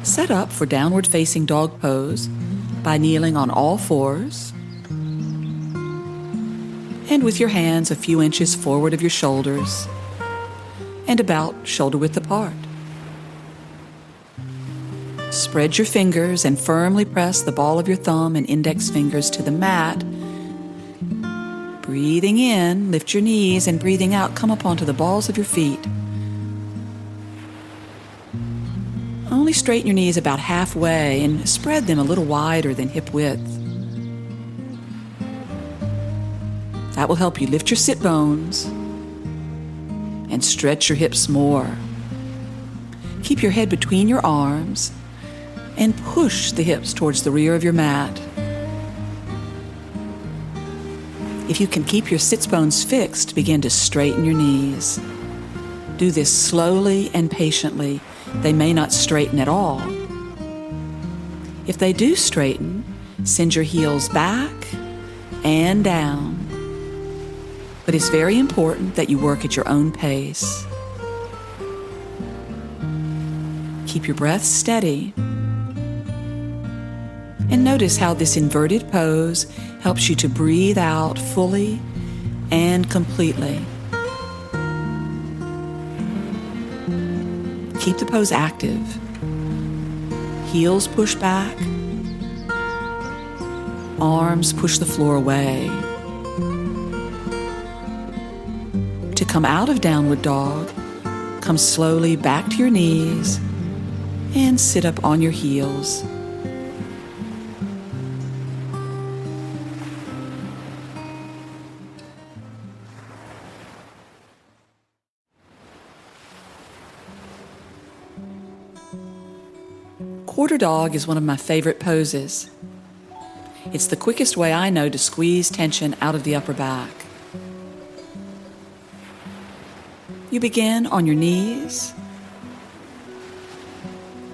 Set up for downward facing dog pose by kneeling on all fours and with your hands a few inches forward of your shoulders and about shoulder width apart. Spread your fingers and firmly press the ball of your thumb and index fingers to the mat. Breathing in, lift your knees, and breathing out, come up onto the balls of your feet. Only straighten your knees about halfway and spread them a little wider than hip width. That will help you lift your sit bones and stretch your hips more. Keep your head between your arms and push the hips towards the rear of your mat. If you can keep your sits bones fixed, begin to straighten your knees. Do this slowly and patiently. They may not straighten at all. If they do straighten, send your heels back and down. But it's very important that you work at your own pace. Keep your breath steady. And notice how this inverted pose helps you to breathe out fully and completely. Keep the pose active. Heels push back. Arms push the floor away. To come out of downward dog, come slowly back to your knees and sit up on your heels. Quarter dog is one of my favorite poses. It's the quickest way I know to squeeze tension out of the upper back. You begin on your knees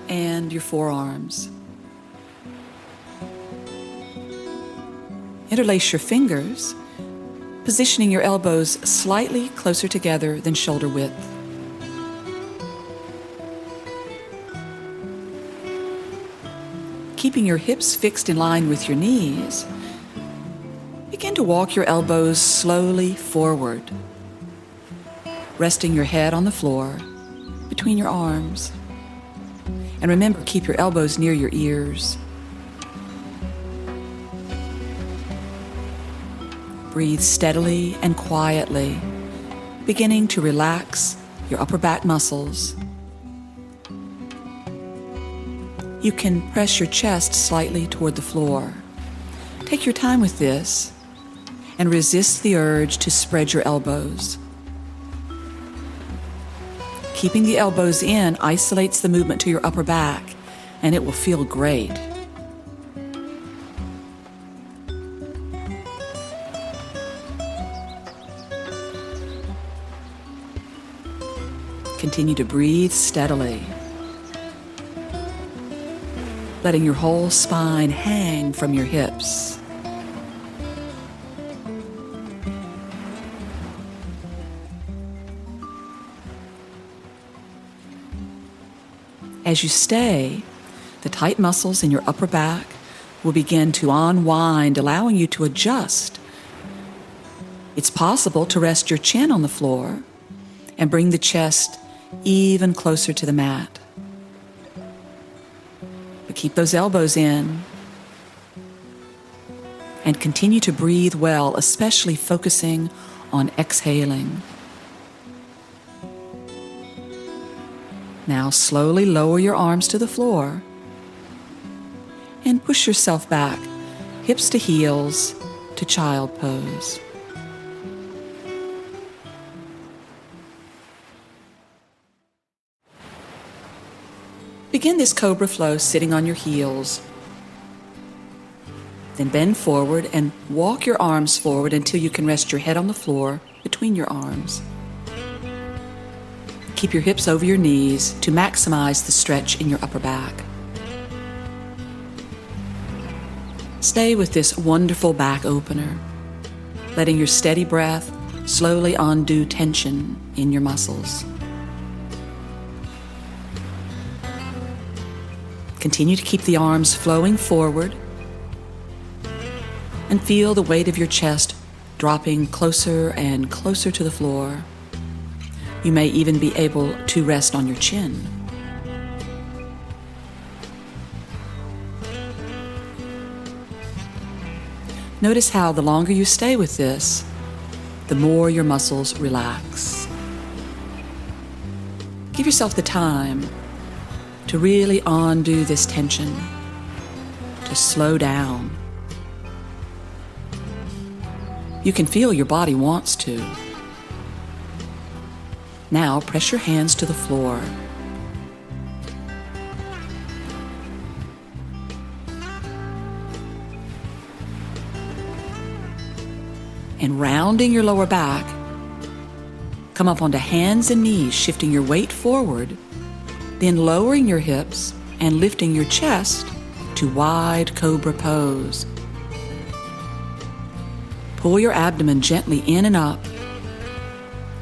and your forearms. Interlace your fingers, positioning your elbows slightly closer together than shoulder width. Keeping your hips fixed in line with your knees, begin to walk your elbows slowly forward, resting your head on the floor between your arms. And remember, keep your elbows near your ears. Breathe steadily and quietly, beginning to relax your upper back muscles. You can press your chest slightly toward the floor. Take your time with this and resist the urge to spread your elbows. Keeping the elbows in isolates the movement to your upper back, and it will feel great. Continue to breathe steadily, letting your whole spine hang from your hips. As you stay, the tight muscles in your upper back will begin to unwind, allowing you to adjust. It's possible to rest your chin on the floor and bring the chest even closer to the mat. But keep those elbows in and continue to breathe well, especially focusing on exhaling. Now slowly lower your arms to the floor and push yourself back, hips to heels, to child pose. Begin this cobra flow sitting on your heels. Then bend forward and walk your arms forward until you can rest your head on the floor between your arms. Keep your hips over your knees to maximize the stretch in your upper back. Stay with this wonderful back opener, letting your steady breath slowly undo tension in your muscles. Continue to keep the arms flowing forward and feel the weight of your chest dropping closer and closer to the floor. You may even be able to rest on your chin. Notice how the longer you stay with this, the more your muscles relax. Give yourself the time to really undo this tension, to slow down. You can feel your body wants to. Now press your hands to the floor. And rounding your lower back, come up onto hands and knees, shifting your weight forward, then lowering your hips and lifting your chest to wide cobra pose. Pull your abdomen gently in and up,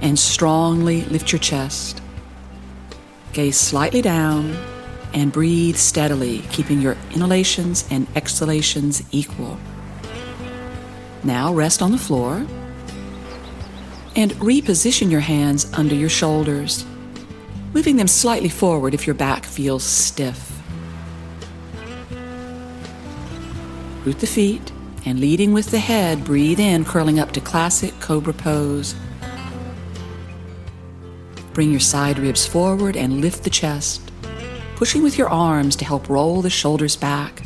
and strongly lift your chest. Gaze slightly down and breathe steadily, keeping your inhalations and exhalations equal. Now rest on the floor and reposition your hands under your shoulders, moving them slightly forward if your back feels stiff. Root the feet and leading with the head, breathe in, curling up to classic cobra pose. Bring your side ribs forward and lift the chest, pushing with your arms to help roll the shoulders back.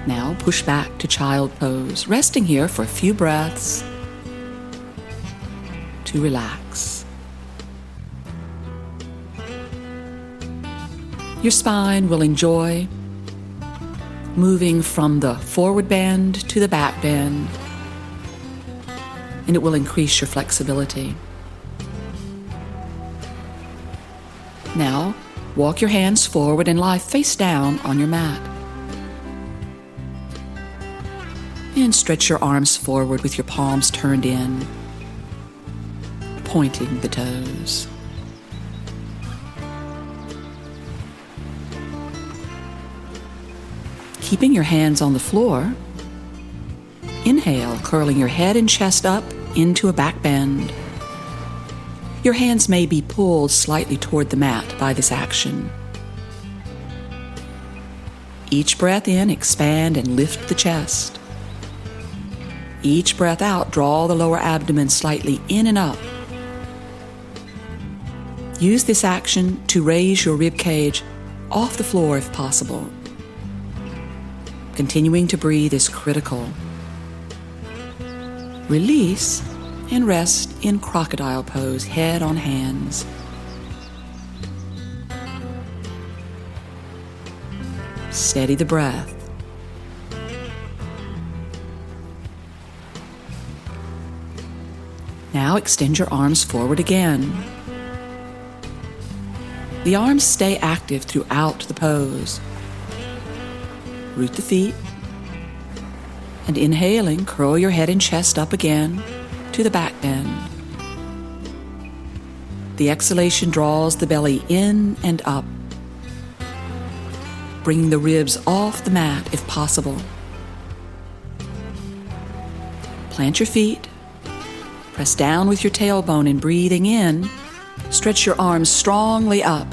Now push back to child pose, resting here for a few breaths to relax. Your spine will enjoy moving from the forward bend to the back bend, and it will increase your flexibility. Now, walk your hands forward and lie face down on your mat. And stretch your arms forward with your palms turned in, pointing the toes. Keeping your hands on the floor, inhale, curling your head and chest up into a back bend. Your hands may be pulled slightly toward the mat by this action. Each breath in, expand and lift the chest. Each breath out, draw the lower abdomen slightly in and up. Use this action to raise your rib cage off the floor if possible. Continuing to breathe is critical. Release and rest in crocodile pose, head on hands. Steady the breath. Now extend your arms forward again. The arms stay active throughout the pose. Root the feet, and inhaling, curl your head and chest up again to the back bend. The exhalation draws the belly in and up, bringing the ribs off the mat if possible. Plant your feet, press down with your tailbone, and breathing in, stretch your arms strongly up,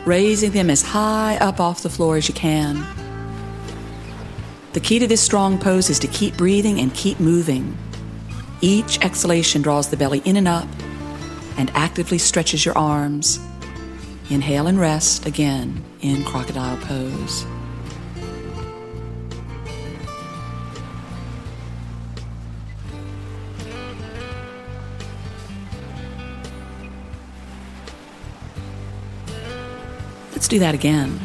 raising them as high up off the floor as you can. The key to this strong pose is to keep breathing and keep moving. Each exhalation draws the belly in and up and actively stretches your arms. Inhale and rest again in crocodile pose. Let's do that again.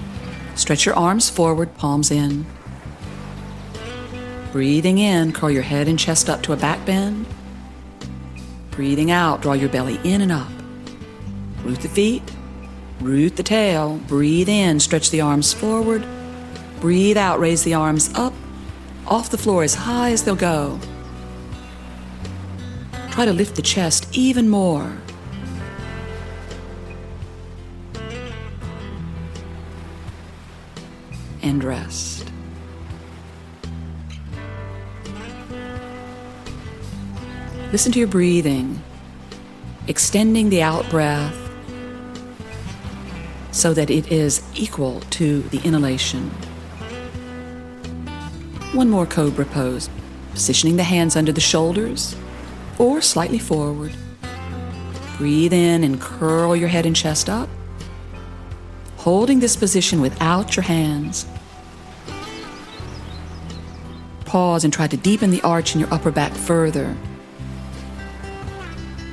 Stretch your arms forward, palms in. Breathing in, curl your head and chest up to a back bend. Breathing out, draw your belly in and up. Root the feet, root the tail. Breathe in, stretch the arms forward. Breathe out, raise the arms up, off the floor as high as they'll go. Try to lift the chest even more. and rest. Listen to your breathing, extending the out breath so that it is equal to the inhalation. One more cobra pose, positioning the hands under the shoulders or slightly forward. Breathe in and curl your head and chest up, holding this position without your hands. Pause and try to deepen the arch in your upper back further.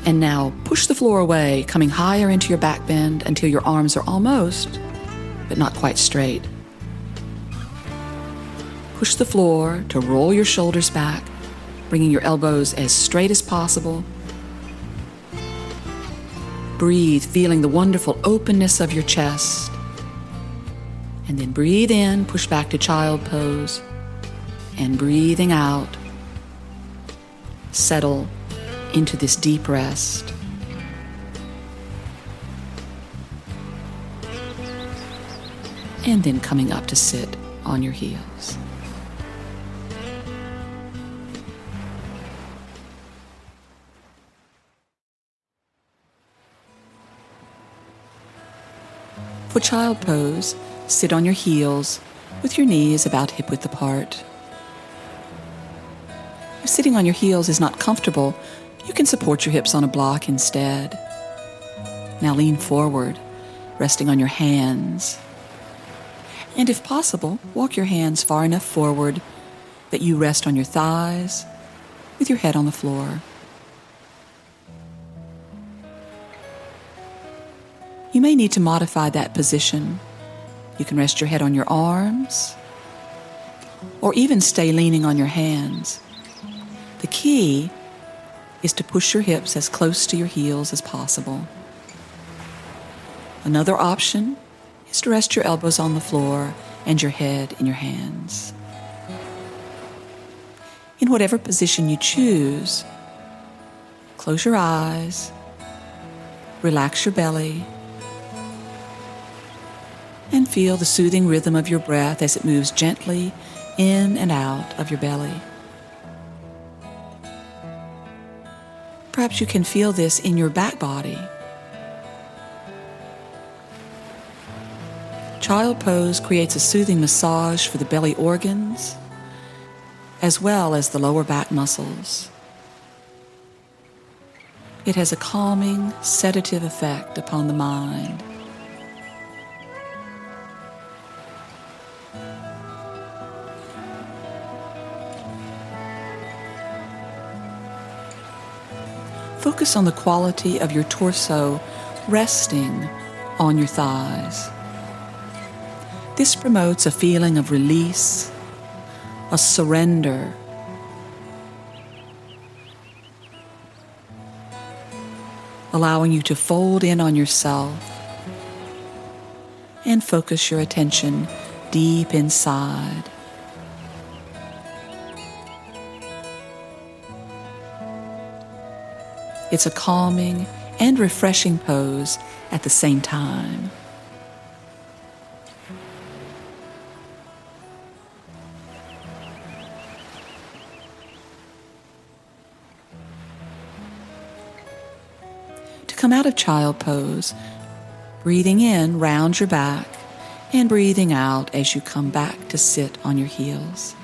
And now push the floor away, coming higher into your back bend until your arms are almost, but not quite straight. Push the floor to roll your shoulders back, bringing your elbows as straight as possible. Breathe, feeling the wonderful openness of your chest. And then breathe in, push back to child pose. And breathing out, settle into this deep rest. And then coming up to sit on your heels. For child pose, sit on your heels with your knees about hip-width apart. If sitting on your heels is not comfortable, you can support your hips on a block instead. Now lean forward, resting on your hands. And if possible, walk your hands far enough forward that you rest on your thighs with your head on the floor. You may need to modify that position. You can rest your head on your arms, or even stay leaning on your hands. The key is to push your hips as close to your heels as possible. Another option is to rest your elbows on the floor and your head in your hands. In whatever position you choose, close your eyes, relax your belly, and feel the soothing rhythm of your breath as it moves gently in and out of your belly. Perhaps you can feel this in your back body. Child pose creates a soothing massage for the belly organs, as well as the lower back muscles. It has a calming, sedative effect upon the mind. Focus on the quality of your torso resting on your thighs. This promotes a feeling of release, a surrender, allowing you to fold in on yourself and focus your attention deep inside. It's a calming and refreshing pose at the same time. To come out of child pose, breathing in, round your back, and breathing out as you come back to sit on your heels.